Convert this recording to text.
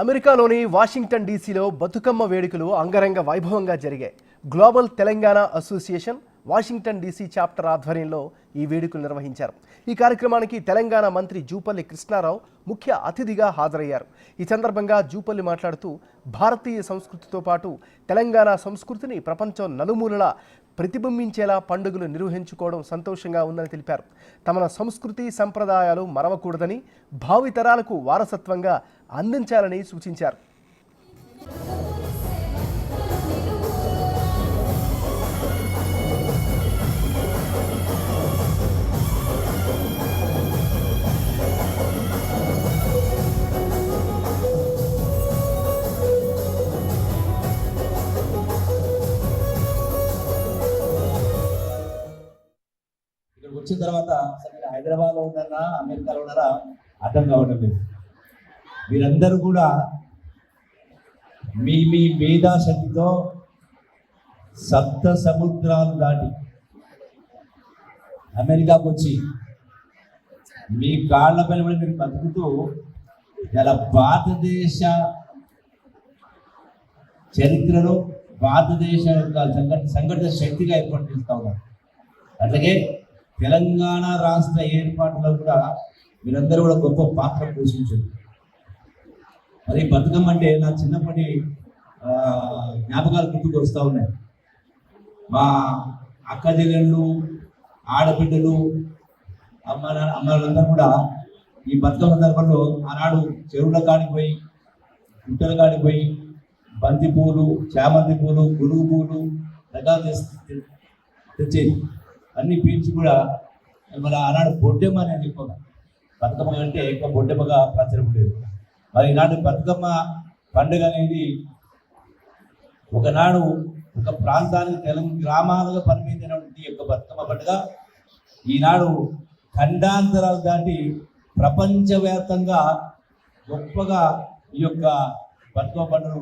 అమెరికాలోని వాషింగ్టన్ డీసీలో బతుకమ్మ వేడుకలు అంగరంగ వైభవంగా జరిగాయి. Global Telangana association Washington DC chapter ఆధ్వర్యంలో ఈ వేడుకలు నిర్వహించారు. ఈ కార్యక్రమానికి తెలంగాణ మంత్రి జూపల్లి కృష్ణారావు ముఖ్య అతిథిగా హాజరయ్యారు. ఈ సందర్భంగా జూపల్లి మాట్లాడుతూ భారతీయ సంస్కృతితో పాటు తెలంగాణ సంస్కృతిని ప్రపంచం నలుమూలలా ప్రతిబింబించేలా పండుగలు నిర్వహించుకోవడం సంతోషంగా ఉందని తెలిపారు. తమ సంస్కృతి సంప్రదాయాలు మరవకూడదని, భావితరాలకు వారసత్వంగా అందించాలని సూచించారు. ఇక్కడికి వచ్చిన తర్వాత అసలు మీరు హైదరాబాద్లో ఉన్నారా అమెరికాలో ఉన్నారా అర్థం కావడం లేదు. మీరందరూ కూడా మీ మీ మేధాశక్తితో సప్త సముద్రాలు దాటి అమెరికాకు వచ్చి మీ కాళ్ళ పైన మీరు బతుకుతూ ఇలా భారతదేశ చరిత్రలో భారతదేశ యొక్క సంఘటిత శక్తిగా ఏర్పాటు చేస్తూ ఉన్నారు. అట్లాగే తెలంగాణ రాష్ట్ర ఏర్పాటులో కూడా మీరందరూ కూడా గొప్ప పాత్ర పోషించారు. మరి బతుకమ్మ అంటే నా చిన్నప్పటి జ్ఞాపకాలు గుర్తుకు వస్తూ ఉన్నాయి. మా అక్క చెల్లెళ్ళు, ఆడబిడ్డలు, అమ్మలందరూ కూడా ఈ బతుకమ్మ సందర్భంలో ఆనాడు చెరువుల కాడికి పోయి, గుట్టల కాడికి పోయి బంతి పూలు, చామంతి పూలు, గురుగు పూలు రకాలు తెచ్చేది. అన్ని పీల్చి కూడా మన ఆనాడు బొడ్డెమ్మ అనేది ఎక్కువగా బతుకమ్మ కంటే ఎక్కువ బొడ్డెమ్మగా ప్రచారం ఉండేది. మరి ఈనాడు బతుకమ్మ పండుగ అనేది ఒకనాడు ఒక ప్రాంతానికి తెలంగాణ గ్రామాలుగా పరిమితమైనటువంటి యొక్క బతుకమ్మ పండుగ ఈనాడు ఖండాంతరాలు దాటి ప్రపంచవ్యాప్తంగా గొప్పగా ఈ యొక్క బతుకమ్మ పండుగ